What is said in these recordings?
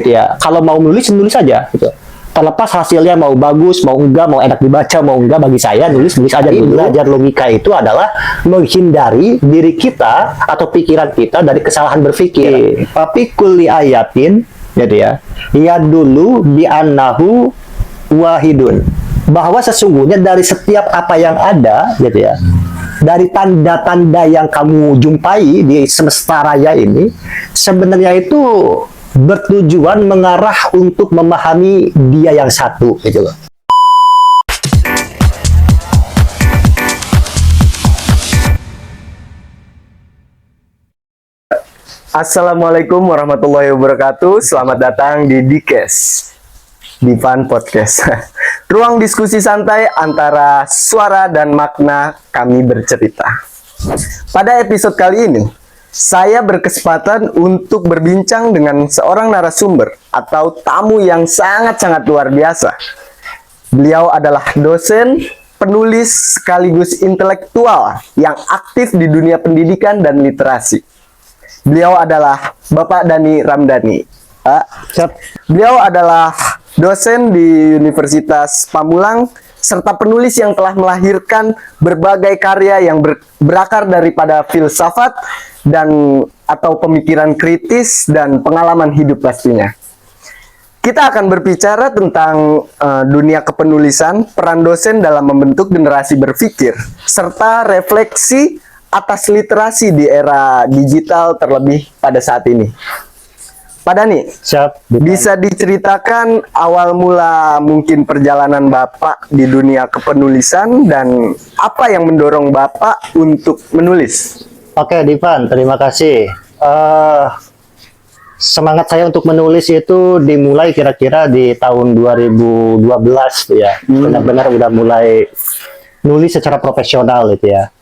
gitu ya. Kalau mau nulis aja gitu. Terlepas hasilnya mau bagus, mau enggak, mau enak dibaca, mau enggak, bagi saya nulis aja dulu. Belajar logika itu adalah menghindari diri kita atau pikiran kita dari kesalahan berpikir. Tapi kulli ayatin gitu ya. Ya dulu bi annahu wahidun. Bahwa sesungguhnya dari setiap apa yang ada gitu ya. Dari tanda-tanda yang kamu jumpai di semesta raya ini sebenarnya itu bertujuan mengarah untuk memahami dia yang satu gitu loh. Assalamualaikum warahmatullahi wabarakatuh. Selamat datang di Dikes Divan Podcast. Ruang diskusi santai antara suara dan makna kami bercerita. Pada episode kali ini saya berkesempatan untuk berbincang dengan seorang narasumber atau tamu yang sangat-sangat luar biasa. Beliau adalah dosen, penulis sekaligus intelektual yang aktif di dunia pendidikan dan literasi. Beliau adalah Bapak Dhani Ramdhani. Beliau adalah dosen di Universitas Pamulang serta penulis yang telah melahirkan berbagai karya yang berakar daripada filsafat dan atau pemikiran kritis dan pengalaman hidup pastinya. Kita akan berbicara tentang dunia kepenulisan, peran dosen dalam membentuk generasi berpikir, serta refleksi atas literasi di era digital terlebih pada saat ini. Pak Dhani, bisa diceritakan awal mula mungkin perjalanan Bapak di dunia kepenulisan dan apa yang mendorong Bapak untuk menulis? Oke, Divan, terima kasih. Semangat saya untuk menulis itu dimulai kira-kira di tahun 2012 tuh ya. Benar-benar udah mulai nulis secara profesional gitu ya.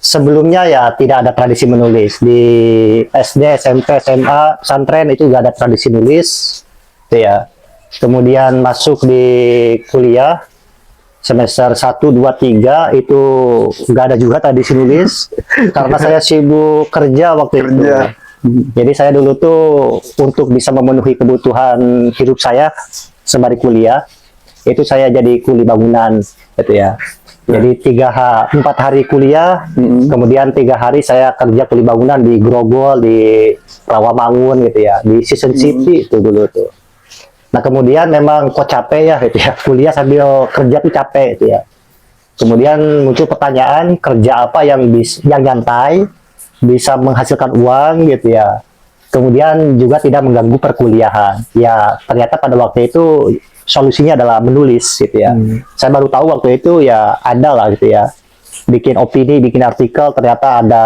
Sebelumnya ya tidak ada tradisi menulis di SD, SMP, SMA, pesantren itu nggak ada tradisi nulis, gitu ya. Kemudian masuk di kuliah semester 1, 2, 3 itu nggak ada juga tradisi nulis karena saya sibuk kerja waktu itu. Jadi saya dulu tuh untuk bisa memenuhi kebutuhan hidup saya sembari kuliah itu saya jadi kuli bangunan, gitu ya. Jadi 4 hari kuliah, kemudian 3 hari saya kerja kuli bangunan di Grogol, di Rawamangun gitu ya, di Season City itu dulu tuh. Nah kemudian memang kok capek ya gitu ya, kuliah sambil kerja tuh capek gitu ya. Kemudian muncul pertanyaan kerja apa yang nyantai, bisa menghasilkan uang gitu ya. Kemudian juga tidak mengganggu perkuliahan. Ya ternyata pada waktu itu solusinya adalah menulis gitu ya. Saya baru tahu waktu itu ya ada lah gitu ya. Bikin opini, bikin artikel ternyata ada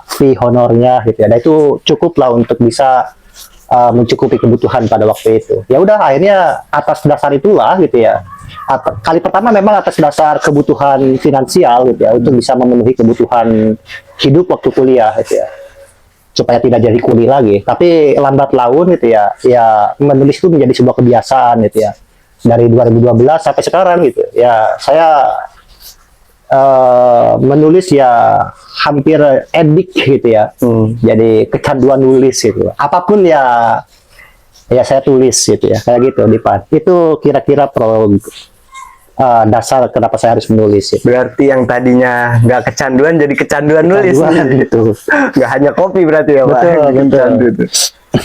fee honornya gitu ya. Dan itu cukup lah untuk bisa mencukupi kebutuhan pada waktu itu. Ya udah akhirnya atas dasar itulah gitu ya. Kali pertama memang atas dasar kebutuhan finansial gitu ya untuk bisa memenuhi kebutuhan hidup waktu kuliah gitu ya. Supaya tidak jadi kuli lagi. Tapi lambat laun gitu ya, ya menulis itu menjadi sebuah kebiasaan gitu ya. Dari 2012 sampai sekarang gitu ya saya menulis ya hampir edik gitu ya. Jadi kecanduan nulis gitu apapun ya saya tulis gitu ya kayak gitu Dipan. Itu kira-kira dasar kenapa saya harus menulis gitu. Berarti yang tadinya nggak kecanduan jadi kecanduan nulis gitu. Nggak hanya kopi berarti ya Pak. Betul.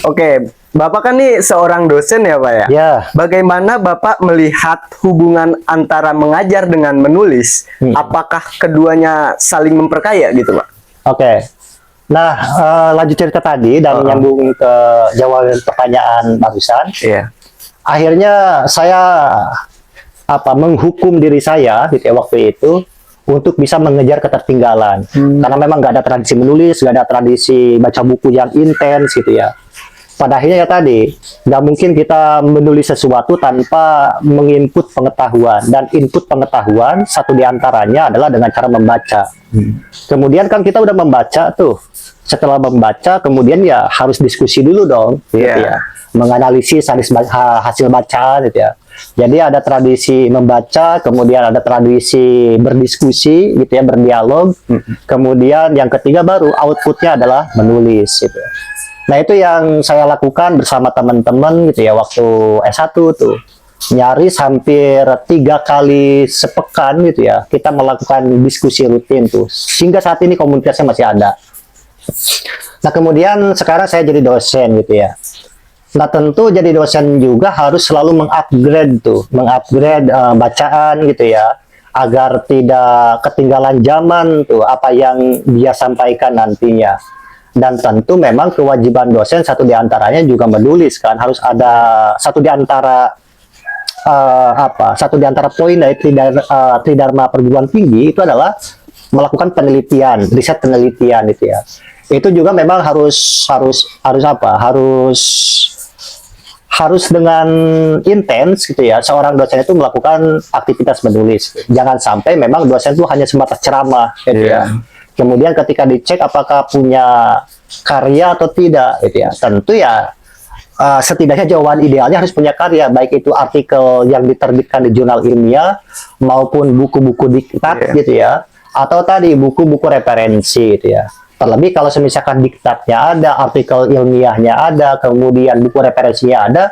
Oke, Bapak kan nih seorang dosen ya Pak ya? Ya. Bagaimana Bapak melihat hubungan antara mengajar dengan menulis? Apakah keduanya saling memperkaya gitu Pak? Oke. Nah, lanjut cerita tadi dan nyambung ke jawaban pertanyaan barusan. Akhirnya saya menghukum diri saya gitu ya waktu itu untuk bisa mengejar ketertinggalan. Karena memang nggak ada tradisi menulis, nggak ada tradisi baca buku yang intens gitu ya. Pada akhirnya ya tadi, nggak mungkin kita menulis sesuatu tanpa menginput pengetahuan. Dan input pengetahuan, satu diantaranya adalah dengan cara membaca. Kemudian kan kita udah membaca tuh. Setelah membaca, kemudian ya harus diskusi dulu dong. Gitu ya. Menganalisis hasil bacaan gitu ya. Jadi ada tradisi membaca, kemudian ada tradisi berdiskusi gitu ya, berdialog. Kemudian yang ketiga baru outputnya adalah menulis gitu. Nah, itu yang saya lakukan bersama teman-teman gitu ya waktu S1 tuh. Nyaris hampir 3 kali sepekan gitu ya, kita melakukan diskusi rutin tuh. Hingga saat ini komunitasnya masih ada. Nah, kemudian sekarang saya jadi dosen gitu ya. Nah, tentu jadi dosen juga harus selalu mengupgrade bacaan gitu ya, agar tidak ketinggalan zaman tuh apa yang dia sampaikan nantinya. Dan tentu memang kewajiban dosen satu diantaranya juga menulis kan, harus ada satu diantara poin dari Tridharma perguruan tinggi itu adalah melakukan penelitian, riset penelitian itu ya. Itu juga memang harus dengan intens gitu ya. Seorang dosen itu melakukan aktivitas menulis. Jangan sampai memang dosen itu hanya sebatas ceramah gitu ya. Kemudian ketika dicek apakah punya karya atau tidak gitu ya. Tentu ya setidaknya jawaban idealnya harus punya karya, baik itu artikel yang diterbitkan di jurnal ilmiah maupun buku-buku diktat gitu ya, atau tadi buku-buku referensi gitu ya. Terlebih kalau misalkan diktatnya ada, artikel ilmiahnya ada, kemudian buku referensinya ada,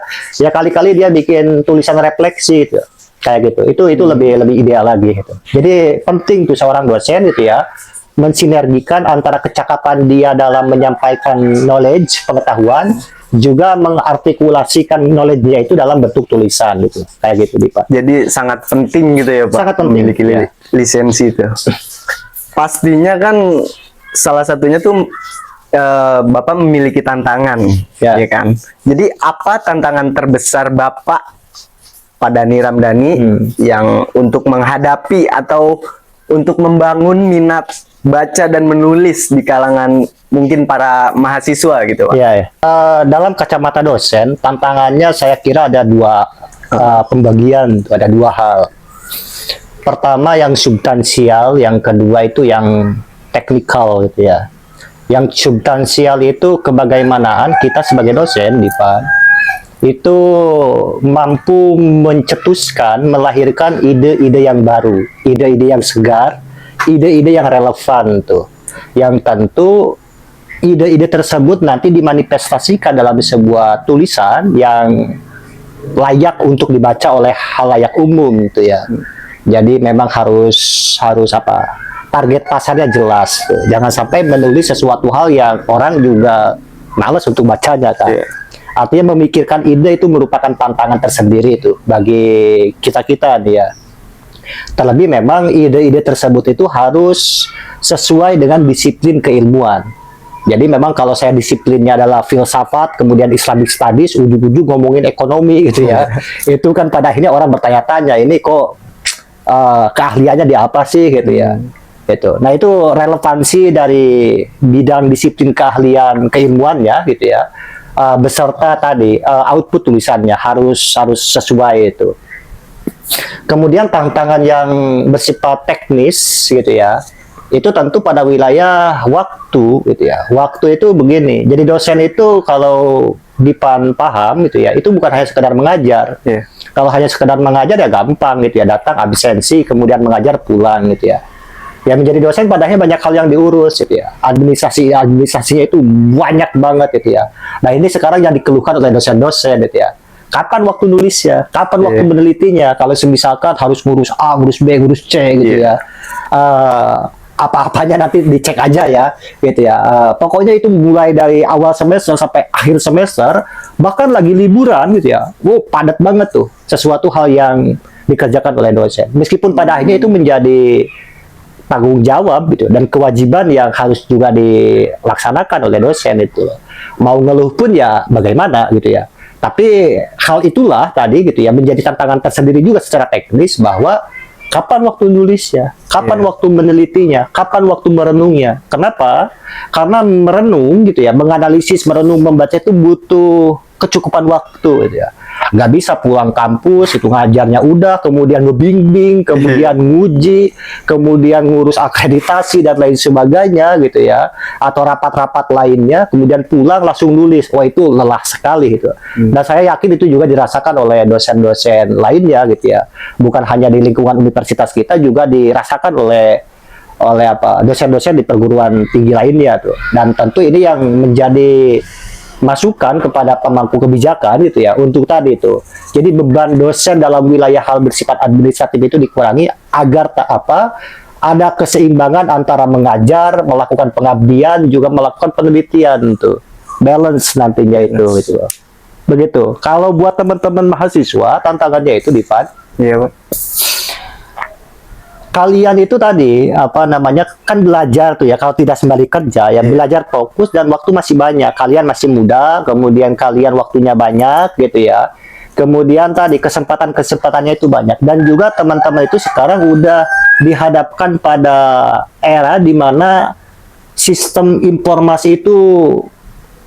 ya kali-kali dia bikin tulisan refleksi gitu, kayak gitu. Itu lebih ideal lagi gitu. Jadi penting tuh seorang dosen gitu ya, mensinergikan antara kecakapan dia dalam menyampaikan knowledge, pengetahuan, juga mengartikulasikan knowledge-nya itu dalam bentuk tulisan gitu, kayak gitu Pak. Jadi sangat penting gitu ya Pak, sangat penting memiliki ya. lisensi itu. Pastinya kan salah satunya tuh Bapak memiliki tantangan ya kan. Jadi apa tantangan terbesar Bapak Pak Dhani Ramdhani yang untuk menghadapi atau untuk membangun minat baca dan menulis di kalangan mungkin para mahasiswa gitu Pak? Iya, ya. Dalam kacamata dosen, tantangannya saya kira ada dua pembagian, ada dua hal. Pertama yang substansial, yang kedua itu yang teknikal gitu ya. Yang substansial itu kebagaimanaan kita sebagai dosen di PAN itu mampu mencetuskan, melahirkan ide-ide yang baru, ide-ide yang segar, ide-ide yang relevan tuh. Yang tentu ide-ide tersebut nanti dimanifestasikan dalam sebuah tulisan yang layak untuk dibaca oleh halayak umum gitu ya. Jadi memang harus target pasarnya jelas tuh. Jangan sampai menulis sesuatu hal yang orang juga malas untuk bacanya kan. Artinya memikirkan ide itu merupakan tantangan tersendiri itu bagi kita-kita dia. Terlebih memang ide-ide tersebut itu harus sesuai dengan disiplin keilmuan. Jadi memang kalau saya disiplinnya adalah filsafat, kemudian Islamic Studies, ujung-ujung ngomongin ekonomi gitu ya. Itu kan pada akhirnya orang bertanya-tanya, ini kok keahliannya di apa sih gitu ya. Gitu. Nah itu relevansi dari bidang disiplin keahlian keilmuannya gitu ya. Beserta tadi output tulisannya harus sesuai itu. Kemudian tantangan yang bersifat teknis gitu ya, itu tentu pada wilayah waktu gitu ya. Waktu itu begini, jadi dosen itu kalau Dipan paham gitu ya, itu bukan hanya sekedar mengajar. Kalau hanya sekedar mengajar ya gampang gitu ya, datang absensi kemudian mengajar pulang gitu ya. Ya menjadi dosen padahal banyak hal yang diurus gitu ya. Administrasinya itu banyak banget gitu ya. Nah ini sekarang yang dikeluhkan oleh dosen-dosen gitu ya. Kapan waktu nulisnya? Kapan waktu menelitinya? Kalau misalkan harus ngurus A, ngurus B, ngurus C gitu ya. Apa-apanya nanti dicek aja ya gitu ya. Pokoknya itu mulai dari awal semester sampai akhir semester, bahkan lagi liburan gitu ya. Padat banget tuh. Sesuatu hal yang dikerjakan oleh dosen. Meskipun pada akhirnya itu menjadi tanggung jawab gitu dan kewajiban yang harus juga dilaksanakan oleh dosen itu. Mau ngeluh pun ya bagaimana gitu ya. Tapi hal itulah tadi gitu ya menjadi tantangan tersendiri juga secara teknis bahwa kapan waktu nulisnya, kapan waktu menelitinya, kapan waktu merenungnya. Kenapa? Karena merenung gitu ya, menganalisis, merenung, membaca itu butuh kecukupan waktu gitu ya. Nggak bisa pulang kampus itu ngajarnya udah, kemudian ngebimbing, kemudian nguji, kemudian ngurus akreditasi dan lain sebagainya gitu ya, atau rapat-rapat lainnya, kemudian pulang langsung nulis. Wah itu lelah sekali gitu. Dan saya yakin itu juga dirasakan oleh dosen-dosen lainnya gitu ya, bukan hanya di lingkungan universitas kita, juga dirasakan oleh dosen-dosen di perguruan tinggi lainnya tuh. Dan tentu ini yang menjadi masukan kepada pemangku kebijakan gitu ya untuk tadi itu. Jadi beban dosen dalam wilayah hal bersifat administratif itu dikurangi agar tak ada keseimbangan antara mengajar, melakukan pengabdian, juga melakukan penelitian tuh. Balance nantinya itu gitu. Begitu. Kalau buat teman-teman mahasiswa tantangannya itu Divan. Iya, Pak. Kalian itu tadi kan belajar tuh ya, kalau tidak sembari kerja ya belajar fokus dan waktu masih banyak, kalian masih muda, kemudian kalian waktunya banyak gitu ya, kemudian tadi kesempatannya itu banyak, dan juga teman-teman itu sekarang udah dihadapkan pada era di mana sistem informasi itu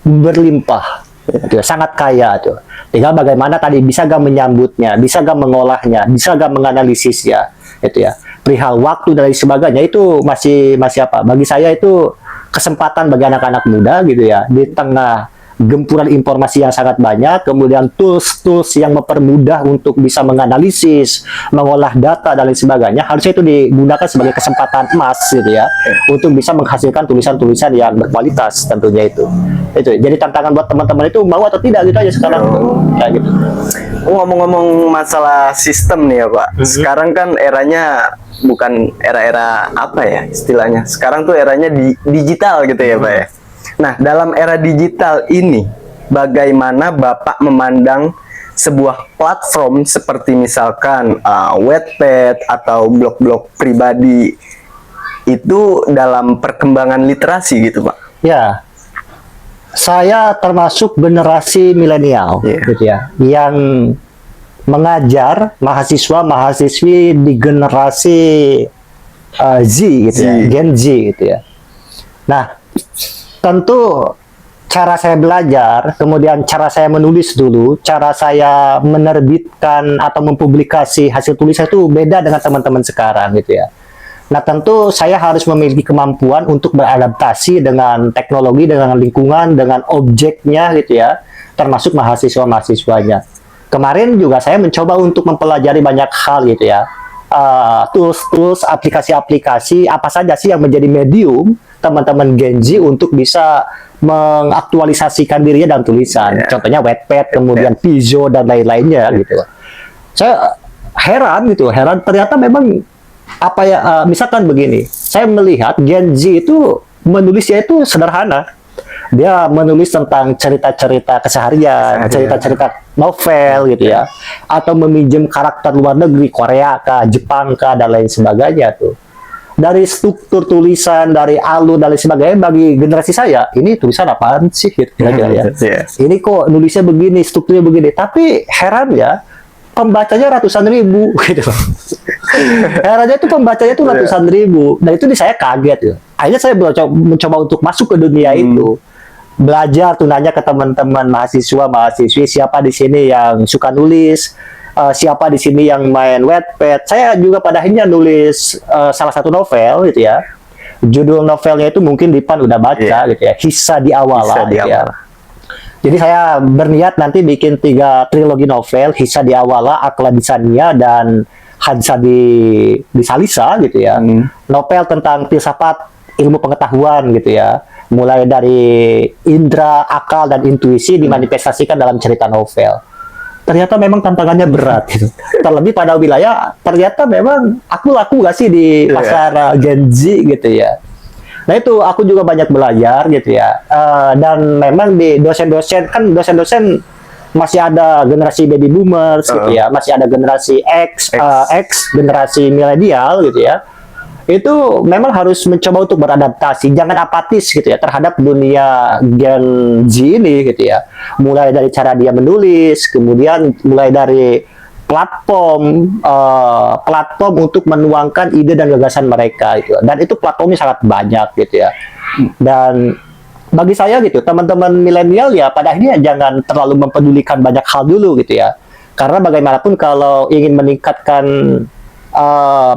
berlimpah gitu, sangat kaya tuh. Tinggal bagaimana tadi bisa gak menyambutnya, bisa gak mengolahnya, bisa gak menganalisisnya gitu ya. Perihal waktu dan sebagainya itu masih bagi saya itu kesempatan bagi anak-anak muda gitu ya, di tengah gempuran informasi yang sangat banyak, kemudian tools yang mempermudah untuk bisa menganalisis, mengolah data dan lain sebagainya, harusnya itu digunakan sebagai kesempatan emas gitu ya, untuk bisa menghasilkan tulisan-tulisan yang berkualitas tentunya itu. Jadi tantangan buat teman-teman itu mau atau tidak gitu aja sekarang kayak gitu. Ngomong-ngomong masalah sistem nih ya Pak, sekarang kan eranya bukan era-era istilahnya, sekarang tuh eranya digital gitu ya Pak ya. Nah, dalam era digital ini, bagaimana Bapak memandang sebuah platform seperti misalkan Wattpad atau blog-blog pribadi itu dalam perkembangan literasi gitu Pak? Ya, saya termasuk generasi milenial gitu ya, yang mengajar mahasiswa-mahasiswi di generasi Z gitu ya, Gen Z gitu ya. Nah, tentu cara saya belajar, kemudian cara saya menulis dulu, cara saya menerbitkan atau mempublikasi hasil tulisan itu beda dengan teman-teman sekarang gitu ya. Nah, tentu saya harus memiliki kemampuan untuk beradaptasi dengan teknologi, dengan lingkungan, dengan objeknya gitu ya, termasuk mahasiswa-mahasiswanya. Kemarin juga saya mencoba untuk mempelajari banyak hal gitu ya, tools-tools, aplikasi-aplikasi apa saja sih yang menjadi medium teman-teman Gen Z untuk bisa mengaktualisasikan dirinya dalam tulisan. Contohnya Wattpad, kemudian Pizzo dan lain-lainnya gitu. Saya heran ternyata memang misalkan begini, saya melihat Gen Z itu menulisnya itu sederhana. Dia menulis tentang cerita-cerita keseharian, cerita-cerita novel gitu ya, atau meminjam karakter luar negeri, Korea kah, Jepang kah, dan lain sebagainya tuh. Dari struktur tulisan, dari alur, dan lain sebagainya, bagi generasi saya, ini tulisan apaan sih? Kira-kira ya. Ini kok nulisnya begini, strukturnya begini. Tapi heran ya, pembacanya ratusan ribu gitu. Herannya itu pembacanya itu ratusan ribu. Dan itu saya kaget ya. Akhirnya saya mencoba untuk masuk ke dunia itu. Belajar tuh, nanya ke teman-teman mahasiswa-mahasiswi, siapa di sini yang suka nulis, siapa di sini yang main Wattpad. Saya juga pada akhirnya nulis salah satu novel gitu ya. Judul novelnya itu mungkin Dipan udah baca gitu ya, Hisa di Awala gitu ya. Jadi saya berniat nanti bikin 3 trilogi novel, Hisa di Awala, Akla di Sania, dan Hansa di Salisa gitu ya. Novel tentang filsafat ilmu pengetahuan gitu ya. Mulai dari indera, akal, dan intuisi dimanifestasikan dalam cerita novel. Ternyata memang tantangannya berat gitu. Terlebih pada wilayah, ternyata memang aku laku gak sih di pasar Gen Z gitu ya. Nah itu aku juga banyak belajar gitu ya. Dan memang di dosen-dosen masih ada generasi baby boomers gitu ya, masih ada generasi X, generasi milenial gitu ya. Itu memang harus mencoba untuk beradaptasi, jangan apatis gitu ya terhadap dunia Gen Z ini gitu ya. Mulai dari cara dia menulis, kemudian mulai dari platform untuk menuangkan ide dan gagasan mereka gitu. Dan itu platformnya sangat banyak gitu ya. Dan bagi saya gitu, teman-teman milenial ya pada akhirnya jangan terlalu mempedulikan banyak hal dulu gitu ya. Karena bagaimanapun kalau ingin meningkatkan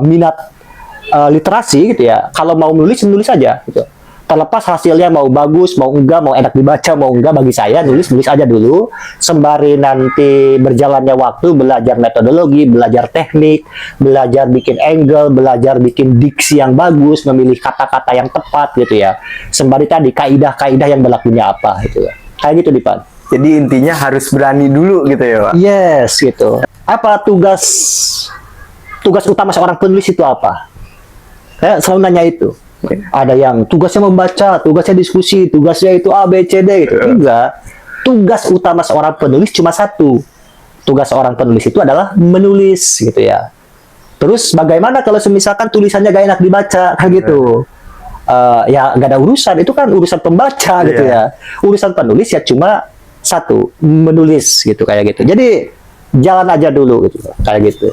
minat literasi gitu ya, kalau mau nulis aja gitu. Terlepas hasilnya mau bagus, mau enggak, mau enak dibaca, mau enggak, bagi saya nulis aja dulu. Sembari nanti berjalannya waktu belajar metodologi, belajar teknik, belajar bikin angle, belajar bikin diksi yang bagus, memilih kata-kata yang tepat gitu ya. Sembari tadi kaidah-kaidah yang berlakunya apa gitu ya. Kayak gitu Dipan. Jadi intinya harus berani dulu gitu ya, Pak. Yes, gitu. Apa tugas utama seorang penulis itu apa? Saya selalu nanya itu. Ada yang tugasnya membaca, tugasnya diskusi, tugasnya itu A, B, C, D gitu. Enggak. Tugas utama seorang penulis cuma satu. Tugas seorang penulis itu adalah menulis gitu ya. Terus bagaimana kalau misalkan tulisannya gak enak dibaca kayak gitu? Ya gak ada urusan, itu kan urusan pembaca gitu ya. Urusan penulis ya cuma satu, menulis gitu kayak gitu. Jadi jalan aja dulu gitu kayak gitu.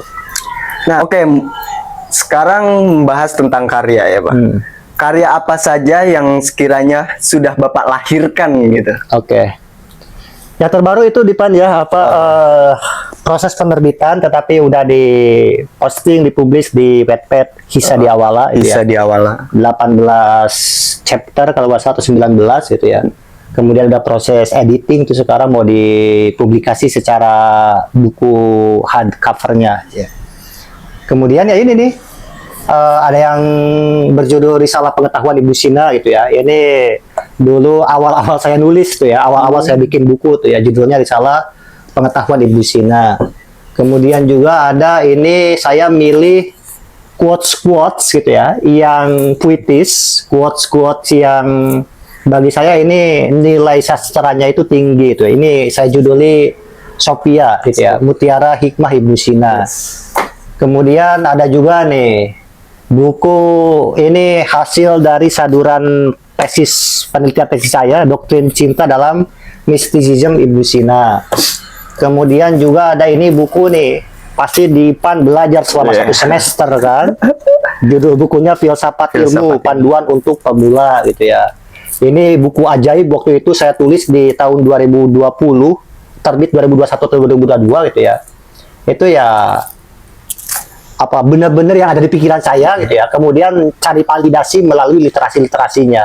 Nah, oke. Sekarang membahas tentang karya ya, Pak. Karya apa saja yang sekiranya sudah Bapak lahirkan gitu? Oke. Yang terbaru itu Dipan ya, proses penerbitan tetapi udah diposting, dipublish di Wattpad Hisa di Awala Bisa ya. di awal. 18 chapter kalau nggak salah atau 19 gitu ya. Kemudian ada proses editing itu sekarang mau dipublikasi secara buku hardcover-nya ya. Kemudian ya ini nih ada yang berjudul Risalah Pengetahuan Ibu Sina gitu ya. Ini dulu awal-awal saya nulis tuh ya, awal-awal saya bikin buku tuh ya, judulnya Risalah Pengetahuan Ibu Sina. Kemudian juga ada ini saya milih quotes-quotes gitu ya, yang puitis, quotes-quotes yang bagi saya ini nilai sastranya itu tinggi itu. Ini saya juduli Sophia gitu ya, Mutiara Hikmah Ibu Sina. Kemudian ada juga nih buku ini hasil dari saduran penelitian tesis saya, Doktrin Cinta dalam Mysticism Ibu Sina. Kemudian juga ada ini buku nih, pasti Dipan belajar selama 1 semester kan. Judul bukunya Filsafat Ilmu, Panduan untuk Pemula gitu ya. Ini buku ajaib, waktu itu saya tulis di tahun 2020, terbit 2021 atau 2022 gitu ya. Itu ya apa benar-benar yang ada di pikiran saya gitu ya. Kemudian cari validasi melalui literasinya.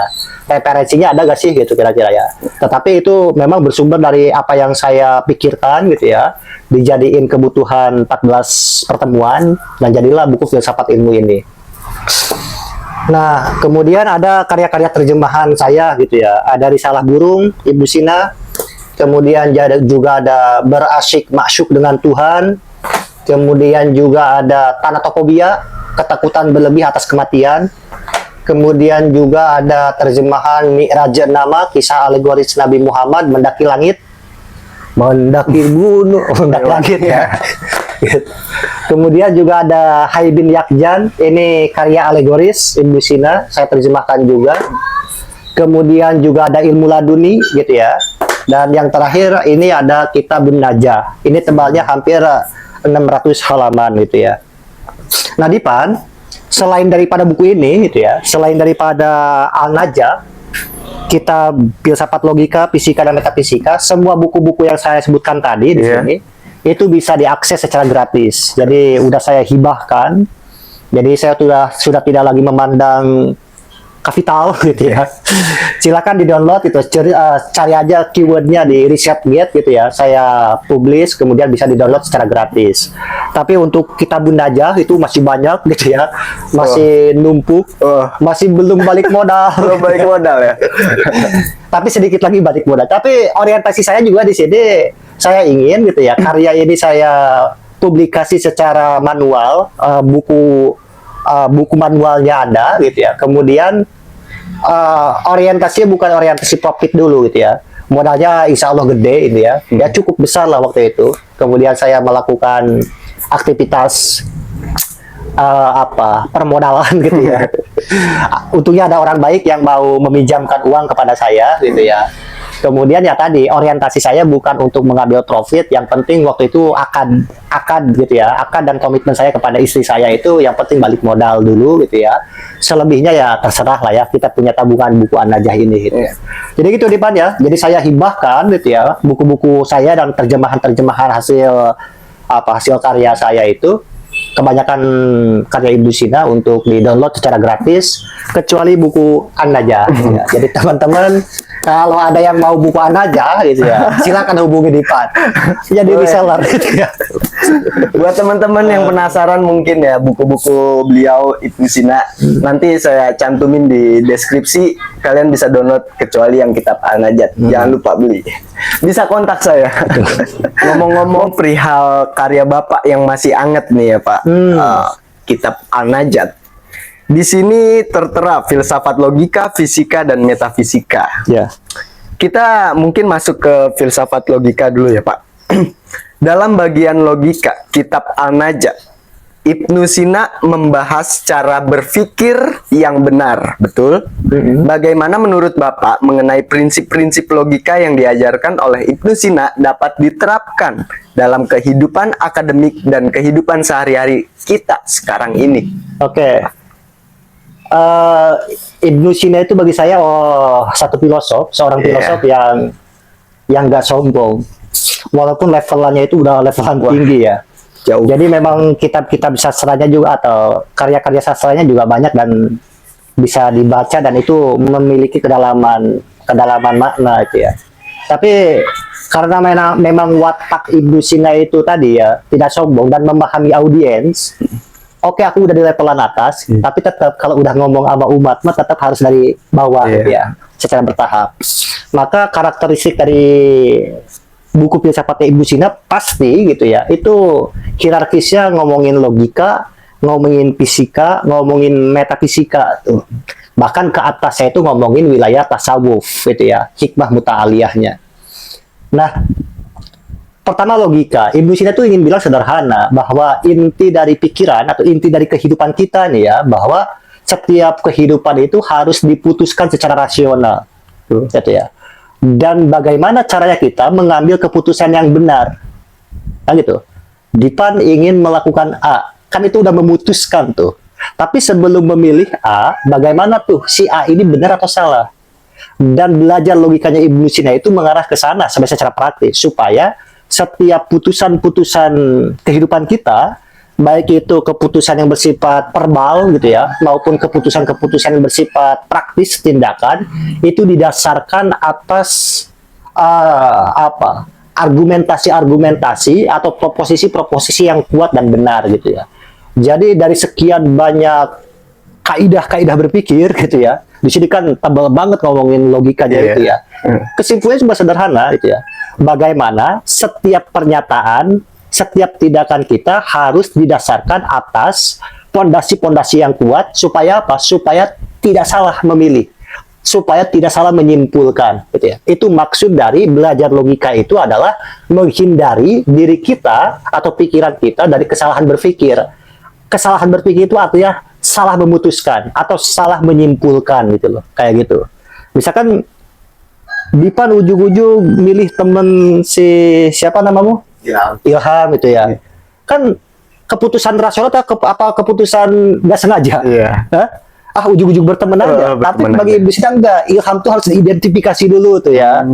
Referensinya ada gak sih gitu kira-kira ya. Tetapi itu memang bersumber dari apa yang saya pikirkan gitu ya. Dijadiin kebutuhan 14 pertemuan dan jadilah buku Filsafat Ilmu ini. Nah, kemudian ada karya-karya terjemahan saya gitu ya. Ada Risalah Burung Ibu Sina. Kemudian juga ada Berasyik Masyuk dengan Tuhan. Kemudian juga ada Thanatophobia, Ketakutan Berlebih atas Kematian. Kemudian juga ada terjemahan Mi'raj Nama, Kisah Alegoris Nabi Muhammad Mendaki Langit. Mendaki gunung, mendaki langit ya. Kemudian juga ada Hai bin Yakjan, ini karya alegoris Ibu Sina, saya terjemahkan juga. Kemudian juga ada Ilmu Laduni gitu ya. Dan yang terakhir ini ada Kitabun Najah. Ini tebalnya hampir 600 halaman gitu ya. Nah Dipan, selain daripada buku ini gitu ya, selain daripada Al-Najah, Kitab Filsafat Logika, Fisika dan Metafisika, semua buku-buku yang saya sebutkan tadi di sini itu bisa diakses secara gratis. Jadi udah saya hibahkan. Jadi saya sudah tidak lagi memandang kapital gitu ya. Silakan di-download itu, cari aja keywordnya di ResearchGate gitu ya. Saya publish, kemudian bisa di-download secara gratis. Tapi untuk Kitabun Najah itu masih banyak gitu ya. Masih numpuk, masih belum balik modal. Belum balik modal ya. Tapi sedikit lagi balik modal. Tapi orientasi saya juga di sini, saya ingin gitu ya, karya ini saya publikasi secara manual, buku manualnya ada gitu ya. Kemudian orientasinya bukan orientasi profit dulu gitu ya. Modalnya insya Allah gede gitu ya. Ya cukup besar lah waktu itu. Kemudian saya melakukan aktivitas permodalan gitu ya. Untungnya ada orang baik yang mau meminjamkan uang kepada saya gitu ya. Kemudian ya tadi orientasi saya bukan untuk mengambil profit, yang penting waktu itu akad gitu ya, akad dan komitmen saya kepada istri saya itu yang penting balik modal dulu gitu ya. Selebihnya ya terserah lah ya, kita punya tabungan buku An-Najah ini gitu ya. Jadi gitu Dipan ya. Jadi saya hibahkan gitu ya buku-buku saya dan terjemahan hasil karya saya itu. Kebanyakan karya Ibu Sina untuk di-download secara gratis, kecuali buku An-Najah. Ya. Jadi teman-teman kalau ada yang mau buku An-Najah gitu ya, silakan hubungi Dipan. Jadi reseller gitu ya. Buat teman-teman yang penasaran mungkin ya buku-buku beliau Ibnu Sina, nanti saya cantumin di deskripsi, kalian bisa download kecuali yang kitab Al-Najat. Jangan lupa beli. Bisa kontak saya. Ngomong-ngomong perihal karya Bapak yang masih anget nih ya Pak, kitab Al-Najat. Di sini tertera filsafat logika, fisika, dan metafisika. Ya. Kita mungkin masuk ke filsafat logika dulu ya Pak. Dalam bagian logika, kitab Al-Najat, Ibnu Sina membahas cara berpikir yang benar, betul? Bagaimana menurut Bapak mengenai prinsip-prinsip logika yang diajarkan oleh Ibnu Sina dapat diterapkan dalam kehidupan akademik dan kehidupan sehari-hari kita sekarang ini? Oke. Ibnu Sina itu bagi saya satu filosof, seorang filosof yang nggak sombong, walaupun levelannya itu udah levelan tinggi ya. Jauh. Jadi memang kitab-kitab sastranya juga atau karya-karya sastranya juga banyak dan bisa dibaca dan itu memiliki kedalaman makna itu ya. Tapi karena memang watak Ibnu Sina itu tadi ya tidak sombong dan memahami audiens. Oke, aku udah di levelan atas, tapi tetap kalau udah ngomong sama umat, mah tetap harus dari bawah gitu ya, secara bertahap. Maka karakteristik dari buku filsafatnya Ibnu Sina pasti gitu ya, itu hierarkisnya ngomongin logika, ngomongin fisika, ngomongin metafisika tuh. Bahkan ke atasnya itu ngomongin wilayah tasawuf gitu ya, hikmah muta'aliyahnya. Nah, pertama logika, Ibnu Sina tuh ingin bilang sederhana bahwa inti dari pikiran atau inti dari kehidupan kita nih ya, bahwa setiap kehidupan itu harus diputuskan secara rasional, gitu ya. Dan bagaimana caranya kita mengambil keputusan yang benar, kan gitu. Dipan ingin melakukan A, kan itu udah memutuskan tuh. Tapi sebelum memilih A, bagaimana tuh si A ini benar atau salah? Dan belajar logikanya Ibnu Sina itu mengarah ke sana secara praktis supaya setiap putusan-putusan kehidupan kita, baik itu keputusan yang bersifat verbal gitu ya, maupun keputusan-keputusan yang bersifat praktis tindakan, itu didasarkan atas argumentasi-argumentasi atau proposisi-proposisi yang kuat dan benar gitu ya. Jadi dari sekian banyak kaidah-kaidah berpikir gitu ya, di sini kan tebal banget ngomongin logikanya itu ya. Kesimpulannya cuma sederhana gitu ya. Bagaimana setiap pernyataan, setiap tindakan kita harus didasarkan atas pondasi-pondasi yang kuat supaya apa? Supaya tidak salah memilih, supaya tidak salah menyimpulkan, gitu ya. Itu maksud dari belajar logika itu adalah menghindari diri kita atau pikiran kita dari kesalahan berpikir. Kesalahan berpikir itu artinya salah memutuskan atau salah menyimpulkan gitu loh, kayak gitu. Misalkan Dipan ujung-ujung milih temen siapa namamu? Ilham gitu ya. Kan keputusan rasional atau keputusan nggak sengaja? Iya. Ujung-ujung berteman aja. Tapi bagi Ibnu Sina enggak. Ilham tuh harus diidentifikasi dulu tuh ya.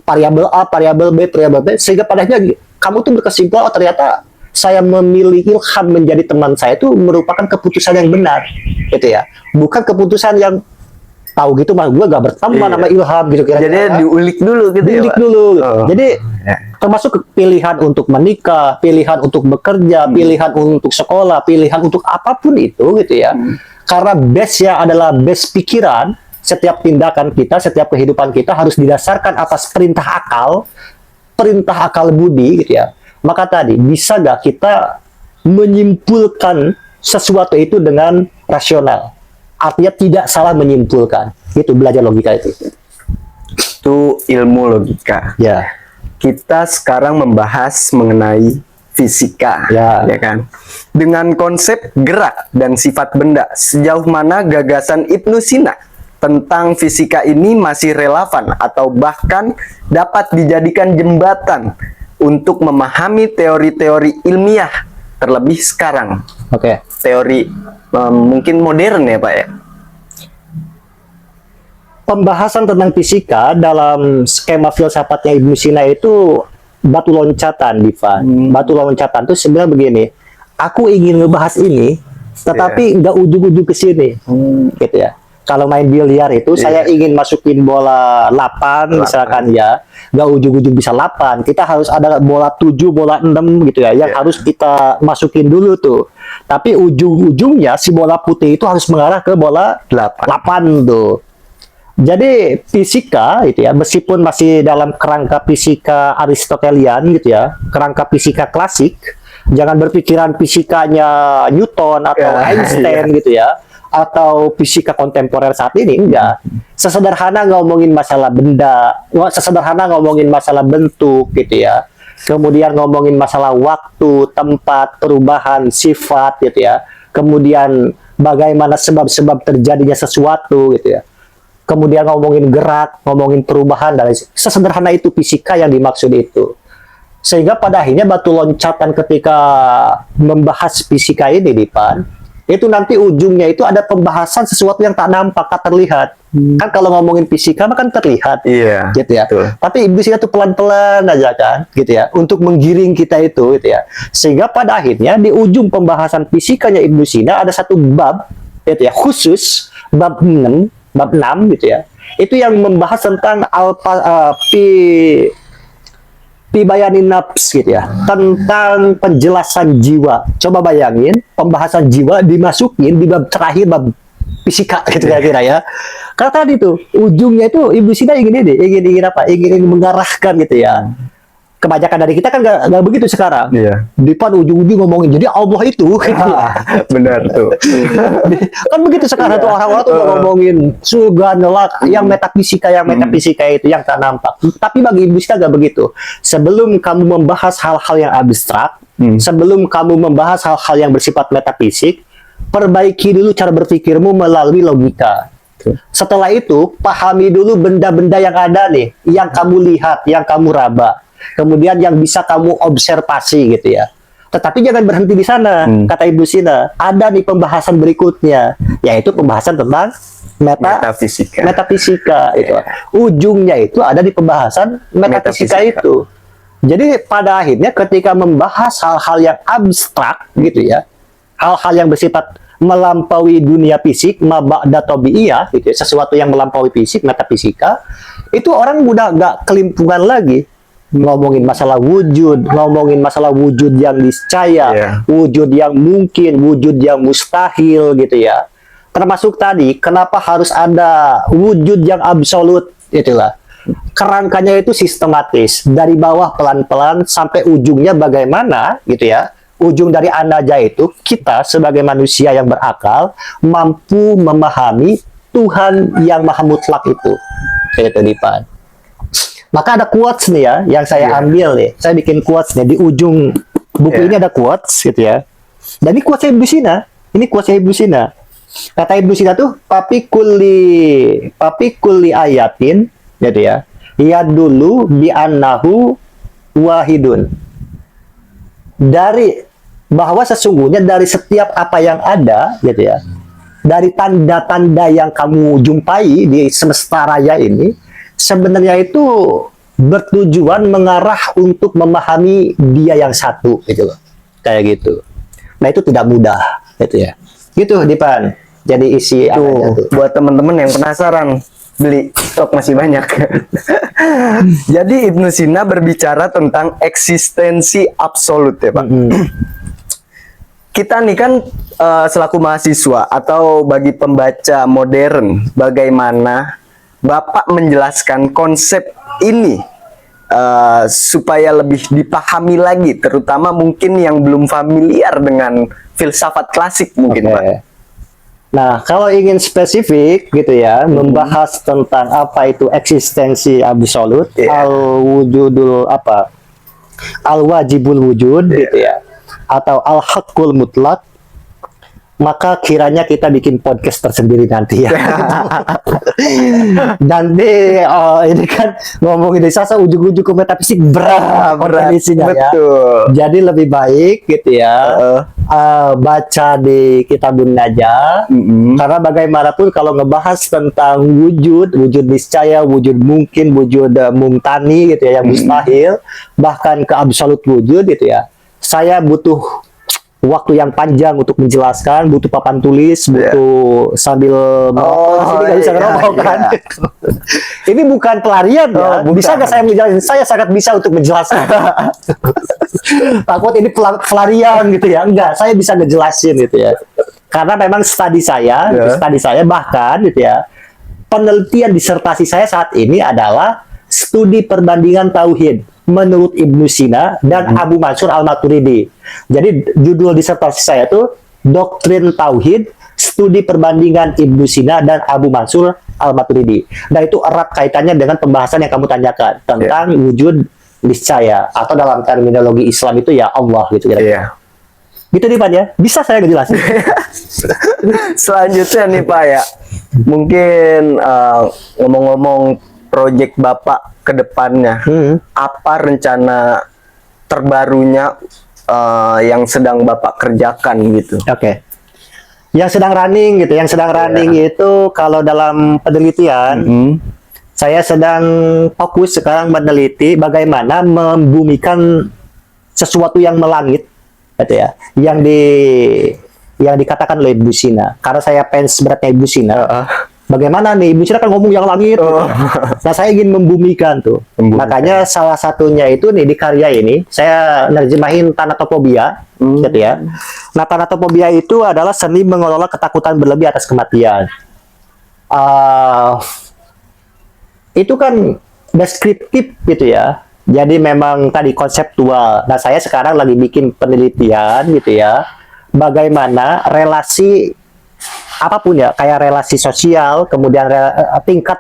Variabel A, variabel B, variabel B. Sehingga pada akhirnya kamu tuh berkesimpulan, oh ternyata saya memilih Ilham menjadi teman saya itu merupakan keputusan yang benar, gitu ya. Bukan keputusan yang tahu gitu mah gue gak berteman sama Ilham gitu kira-kira. Jadi diulik dulu gitu diulik ya, dulu. Jadi termasuk pilihan untuk menikah, pilihan untuk bekerja, pilihan untuk sekolah, pilihan untuk apapun itu gitu ya. Karena base-nya adalah base pikiran, setiap tindakan kita, setiap kehidupan kita harus didasarkan atas perintah akal budi gitu ya. Maka tadi bisa gak kita menyimpulkan sesuatu itu dengan rasional? Artinya tidak salah menyimpulkan. Itu belajar logika itu. Itu ilmu logika. Ya. Kita sekarang membahas mengenai fisika, ya kan? Dengan konsep gerak dan sifat benda, sejauh mana gagasan Ibnu Sina tentang fisika ini masih relevan atau bahkan dapat dijadikan jembatan untuk memahami teori-teori ilmiah, terlebih sekarang. Oke. Teori mungkin modern ya Pak ya. Pembahasan tentang fisika dalam skema filsafatnya Ibnu Sina itu batu loncatan, Divan. Batu loncatan itu sebenarnya begini. Aku ingin ngebahas ini, tetapi nggak ujung-ujung ke sini, gitu ya. Kalau main biliar itu saya ingin masukin bola 8 misalkan ya, nggak ujung-ujung bisa 8. Kita harus ada bola 7, bola 6 gitu ya, yang harus kita masukin dulu tuh. Tapi ujung-ujungnya si bola putih itu harus mengarah ke bola 8 tuh. Jadi fisika itu ya, meskipun masih dalam kerangka fisika Aristotelian gitu ya, kerangka fisika klasik, jangan berpikiran fisikanya Newton atau Einstein gitu ya, atau fisika kontemporer saat ini, enggak. Sesederhana ngomongin masalah benda, sesederhana ngomongin masalah bentuk gitu ya, kemudian ngomongin masalah waktu, tempat, perubahan, sifat gitu ya, kemudian bagaimana sebab-sebab terjadinya sesuatu gitu ya, kemudian ngomongin gerak, ngomongin perubahan, dan sesederhana itu fisika yang dimaksud itu. Sehingga pada akhirnya batu loncatan ketika membahas fisika ini di Pan, itu nanti ujungnya itu ada pembahasan sesuatu yang tak nampak, tak terlihat. Kan kalau ngomongin fisika mah kan terlihat, gitu ya. Tapi Ibnu Sina itu pelan-pelan aja kan, gitu ya, untuk menggiring kita itu, gitu ya. Sehingga pada akhirnya di ujung pembahasan fisikanya Ibnu Sina ada satu bab, gitu ya, khusus bab 6 gitu ya. Itu yang membahas tentang bayanin nafs gitu ya, tentang penjelasan jiwa. Coba bayangin pembahasan jiwa dimasukin di bab terakhir, bab fisika gitu kira-kira ya. Karena tadi tuh ujungnya itu Ibnu Sina ingin apa? Ingin mengarahkan gitu ya. Kebanyakan dari kita kan nggak begitu sekarang. Di Pan ujung-ujung ngomongin jadi Allah itu. Gitu ya. Benar tuh. Kan begitu sekarang tuh orang-orang tuh ngomongin surga neraka, yang metafisika itu yang tak nampak. Tapi bagi Ibnu Sina nggak begitu. Sebelum kamu membahas hal-hal yang abstrak, sebelum kamu membahas hal-hal yang bersifat metafisik, perbaiki dulu cara berpikirmu melalui logika. Setelah itu pahami dulu benda-benda yang ada nih, yang kamu lihat, yang kamu raba. Kemudian yang bisa kamu observasi gitu ya. Tetapi jangan berhenti di sana, kata Ibnu Sina. Ada nih pembahasan berikutnya, yaitu pembahasan tentang metafisika itu. Ujungnya itu ada di pembahasan metafisika itu. Jadi pada akhirnya ketika membahas hal-hal yang abstrak gitu ya, hal-hal yang bersifat melampaui dunia fisik, maba'da tabi'iyah gitu ya, sesuatu yang melampaui fisik, metafisika, itu orang udah nggak kelimpungan lagi. Ngomongin masalah wujud yang niscaya, wujud yang mungkin, wujud yang mustahil gitu ya. Termasuk tadi, kenapa harus ada wujud yang absolut, itulah. Kerangkanya itu sistematis, dari bawah pelan-pelan sampai ujungnya bagaimana gitu ya. Ujung dari anaja itu, kita sebagai manusia yang berakal, mampu memahami Tuhan yang maha mutlak itu. Itu di Pan. Maka ada quotes nih ya, yang saya ambil nih. Saya bikin quotes nih, di ujung buku ini ada quotes gitu ya. Dan ini quotes Ibnu Sina. Ini quotes Ibnu Sina. Kata Ibnu Sina tuh, papi kulli ayatin, gitu ya. Ya dulu bi annahu wahidun. Dari bahwa sesungguhnya dari setiap apa yang ada, gitu ya. Dari tanda-tanda yang kamu jumpai di semesta raya ini, sebenarnya itu bertujuan mengarah untuk memahami dia yang satu gitu loh. Kayak gitu. Nah, itu tidak mudah gitu ya. Gitu Dipan. Jadi isi tuh buat teman-teman yang penasaran, beli stok masih banyak. Jadi Ibnu Sina berbicara tentang eksistensi absolut ya, Pak. Kita nih kan selaku mahasiswa atau bagi pembaca modern, bagaimana Bapak menjelaskan konsep ini supaya lebih dipahami lagi, terutama mungkin yang belum familiar dengan filsafat klasik mungkin, Pak. Nah, kalau ingin spesifik gitu ya, membahas tentang apa itu eksistensi absolut, al-wujudul apa? Al-wajibul wujud gitu ya, atau al-haqqul mutlak, maka kiranya kita bikin podcast tersendiri nanti ya. Nanti ini kan ngomongin dari sasa ujung-ujung ke metafisik berat isinya ya. Jadi lebih baik gitu ya, baca di Kitabun Najah. Karena bagaimanapun kalau ngebahas tentang wujud niscaya, wujud mungkin, wujud mumtani gitu ya, yang mustahil, bahkan ke absolut wujud gitu ya. Saya butuh waktu yang panjang untuk menjelaskan, butuh papan tulis, butuh sambil Oh, jadi nggak bisa iya, ngerokok kan. iya. Ini bukan pelarian ya. bukan. Bisa nggak saya menjelaskan? Saya sangat bisa untuk menjelaskan. Takut ini pelarian gitu ya. Enggak, saya bisa ngejelasin gitu ya. Karena memang studi saya, studi saya bahkan gitu ya. Penelitian disertasi saya saat ini adalah studi perbandingan tauhid menurut Ibnu Sina dan Abu Mansur Al-Maturidi. Jadi judul disertasi saya tuh Doktrin Tauhid, Studi Perbandingan Ibnu Sina dan Abu Mansur Al-Maturidi. Dan itu erat kaitannya dengan pembahasan yang kamu tanyakan tentang wujud niscaya atau dalam terminologi Islam itu ya Allah gitu kira-kira. Gitu nih Pak ya. Bisa saya ngejelasin? Selanjutnya nih Pak ya, mungkin ngomong-ngomong proyek Bapak ke depannya, apa rencana terbarunya yang sedang Bapak kerjakan gitu? Oke. Yang sedang running gitu, yang sedang running itu kalau dalam penelitian, saya sedang fokus sekarang meneliti bagaimana membumikan sesuatu yang melangit, gitu ya, yang dikatakan oleh Ibu Sina. Karena saya fans beratnya Ibu Sina. Bagaimana nih Ibu Sina kan ngomong yang langit, nah saya ingin membumikan tuh. Makanya salah satunya itu nih di karya ini saya nerjemahin Thanatophobia, gitu ya. Nah Thanatophobia itu adalah seni mengelola ketakutan berlebih atas kematian. Itu kan deskriptif gitu ya. Jadi memang tadi konseptual. Nah saya sekarang lagi bikin penelitian gitu ya. Bagaimana relasi apapun ya, kayak relasi sosial, kemudian tingkat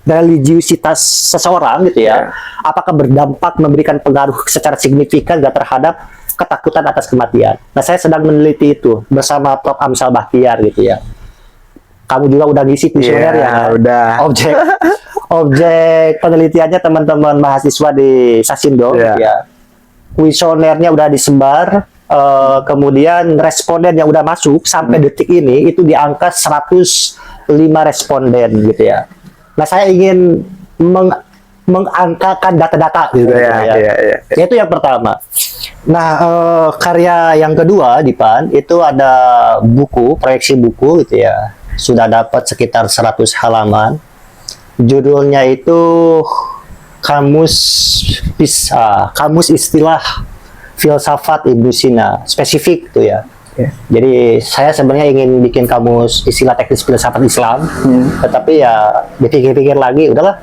religiusitas seseorang gitu ya, apakah berdampak memberikan pengaruh secara signifikan gak terhadap ketakutan atas kematian. Nah saya sedang meneliti itu bersama Prof. Amsal Bahtiar gitu ya. Kamu juga udah ngisi kuesioner ya? Udah. Objek penelitiannya teman-teman mahasiswa di Sasindo gitu ya. Kuesionernya udah disebar. Kemudian responden yang udah masuk sampai detik ini itu di angka 105 responden gitu ya. Nah saya ingin mengangkakan data-data gitu ya. Itu yang pertama. Nah karya yang kedua Dipan itu ada buku, proyeksi buku gitu ya. Sudah dapat sekitar 100 halaman. Judulnya itu Kamus Istilah Filsafat Ibnu Sina, spesifik tuh ya. Jadi saya sebenarnya ingin bikin kamus istilah teknis filsafat Islam, tetapi ya dipikir-pikir lagi, udahlah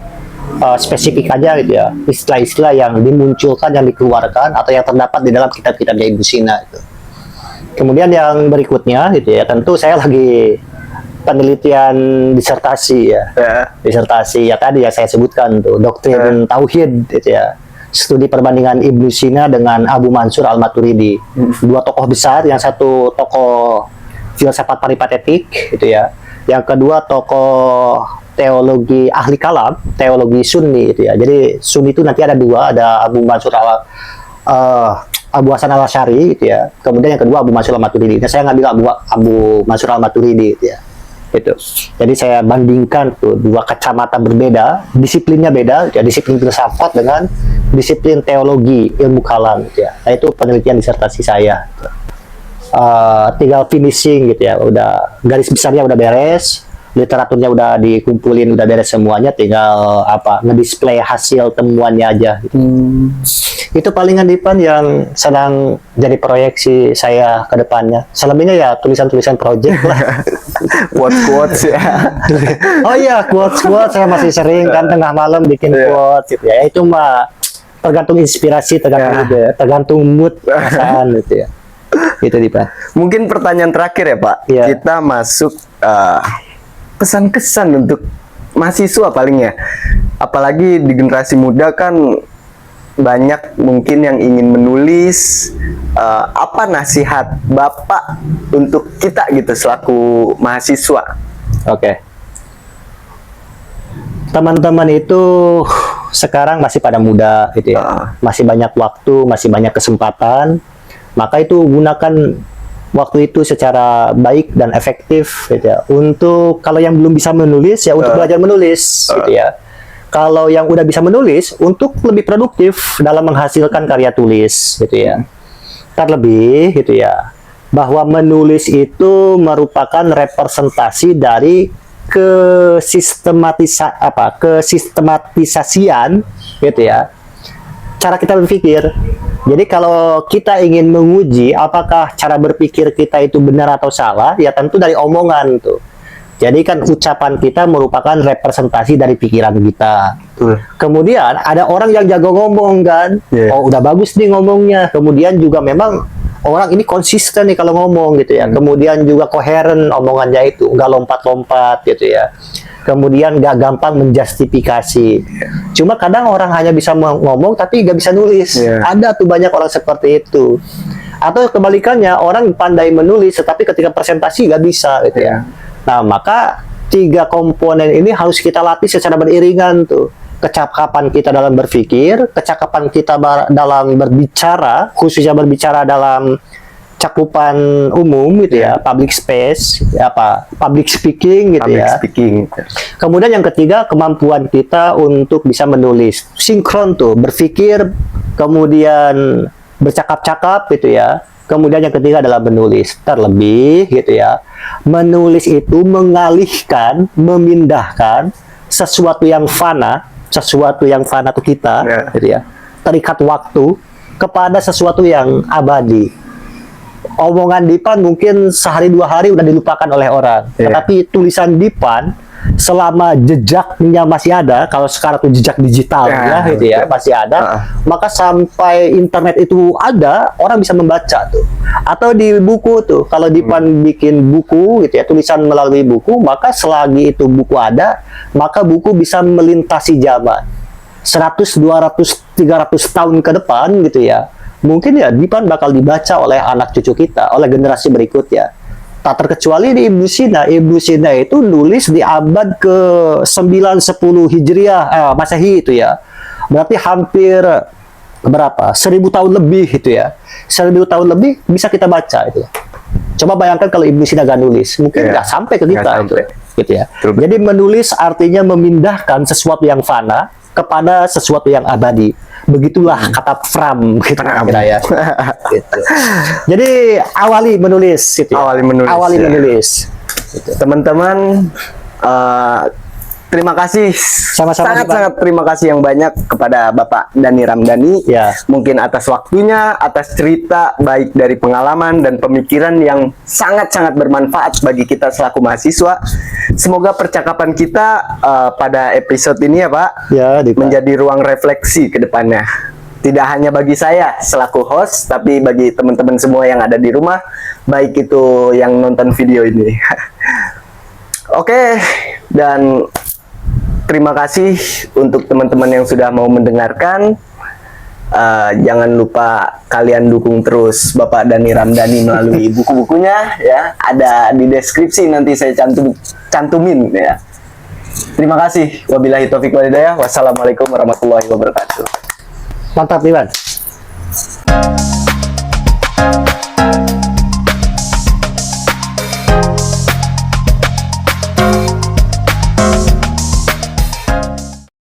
spesifik aja gitu ya, istilah-istilah yang dimunculkan, yang dikeluarkan atau yang terdapat di dalam kitab-kitabnya Ibnu Sina itu. Kemudian yang berikutnya gitu ya, tentu saya lagi penelitian disertasi ya, disertasi ya tadi ya saya sebutkan tuh doktrin tauhid gitu ya. Studi perbandingan Ibnu Sina dengan Abu Mansur Al-Maturidi. Dua tokoh besar, yang satu tokoh filsafat peripatetik gitu ya. Yang kedua tokoh teologi ahli kalam, teologi Sunni gitu ya. Jadi Sunni itu nanti ada dua, ada Abu Mansur Abu Hasan Al-Asy'ari gitu ya. Kemudian yang kedua Abu Mansur Al-Maturidi. Nah, saya ngambil Abu Mansur Al-Maturidi gitu ya. Itu. Jadi saya bandingkan tuh dua kacamata berbeda, disiplinnya beda, ya disiplin filsafat dengan disiplin teologi ilmu kalam gitu ya. Nah itu penelitian disertasi saya. Gitu. Tinggal finishing gitu ya, udah garis besarnya udah beres, literaturnya udah dikumpulin, udah beres semuanya, tinggal ngedisplay hasil temuannya aja. Gitu. Itu palingan Dipan yang sedang jadi proyeksi saya ke depannya. Selebihnya ya tulisan-tulisan project lah. Quotes-quotes ya. Oh iya, quotes saya masih sering kan tengah malam bikin quotes gitu ya. Itu mah tergantung inspirasi, tergantung ide, tergantung mood perasaan gitu ya. Gitu Dipan. Mungkin pertanyaan terakhir ya Pak. Kita masuk pesan-kesan untuk mahasiswa palingnya. Apalagi di generasi muda kan banyak mungkin yang ingin menulis. Apa nasihat Bapak untuk kita gitu selaku mahasiswa? Teman-teman itu sekarang masih pada muda gitu ya. Masih banyak waktu, masih banyak kesempatan. Maka itu gunakan waktu itu secara baik dan efektif gitu ya. Untuk kalau yang belum bisa menulis ya untuk belajar menulis gitu ya. Kalau yang udah bisa menulis untuk lebih produktif dalam menghasilkan karya tulis gitu ya. Terlebih gitu ya, bahwa menulis itu merupakan representasi dari kesistematisasian gitu ya, cara kita berpikir. Jadi kalau kita ingin menguji apakah cara berpikir kita itu benar atau salah, ya tentu dari omongan tuh. Jadi kan ucapan kita merupakan representasi dari pikiran kita. Kemudian ada orang yang jago ngomong kan, oh udah bagus nih ngomongnya. Kemudian juga memang orang ini konsisten nih kalau ngomong gitu ya. Kemudian juga koheren omongannya itu, nggak lompat-lompat gitu ya. Kemudian nggak gampang menjustifikasi. Cuma kadang orang hanya bisa ngomong tapi nggak bisa nulis. Ada tuh banyak orang seperti itu. Atau kebalikannya, orang pandai menulis tetapi ketika presentasi nggak bisa gitu ya. Nah, maka 3 komponen ini harus kita latih secara beriringan tuh. Kecakapan kita dalam berpikir, kecakapan kita dalam berbicara, khususnya berbicara dalam cakupan umum gitu ya, public space, public speaking gitu ya. Kemudian yang ketiga, kemampuan kita untuk bisa menulis. Sinkron tuh, berpikir, kemudian bercakap-cakap gitu ya. Kemudian yang ketiga adalah menulis. Terlebih gitu ya, menulis itu mengalihkan, memindahkan sesuatu yang fana tuh kita gitu ya, terikat waktu kepada sesuatu yang abadi. Omongan Dipan mungkin sehari 2 hari udah dilupakan oleh orang, tetapi tulisan Dipan selama jejaknya masih ada, kalau sekarang tuh jejak digital ya gitu ya, masih ada, maka sampai internet itu ada, orang bisa membaca tuh. Atau di buku tuh, kalau Dipan bikin buku gitu ya, tulisan melalui buku, maka selagi itu buku ada, maka buku bisa melintasi zaman 100, 200, 300 tahun ke depan gitu ya. Mungkin ya Dipan bakal dibaca oleh anak cucu kita, oleh generasi berikutnya. Tak terkecuali di Ibnu Sina. Ibnu Sina itu nulis di abad ke-9-10 Hijriah, Masehi itu ya. Berarti hampir berapa? 1000 tahun lebih itu ya. 1000 tahun lebih bisa kita baca itu. Coba bayangkan kalau Ibnu Sina gak nulis, mungkin nggak sampai ke kita itu. Gitu ya. Jadi menulis artinya memindahkan sesuatu yang fana kepada sesuatu yang abadi. Begitulah kata Fram gitu ya. Gitu. Jadi awali menulis gitu ya. Awali menulis. Gitu. Teman-teman, terima kasih, sangat terima kasih yang banyak kepada Bapak Dhani Ramdhani, mungkin atas waktunya, atas cerita baik dari pengalaman dan pemikiran yang sangat-sangat bermanfaat bagi kita selaku mahasiswa. Semoga percakapan kita pada episode ini ya Pak, menjadi ruang refleksi ke depannya. Tidak hanya bagi saya selaku host, tapi bagi teman-teman semua yang ada di rumah, baik itu yang nonton video ini. Oke, dan terima kasih untuk teman-teman yang sudah mau mendengarkan. Jangan lupa kalian dukung terus Bapak Dhani Ramdhani melalui buku-bukunya ya. Ada di deskripsi, nanti saya cantumin ya. Terima kasih. Wabillahi taufiq wal hidayah. Wassalamualaikum warahmatullahi wabarakatuh. Mantap, Iwan.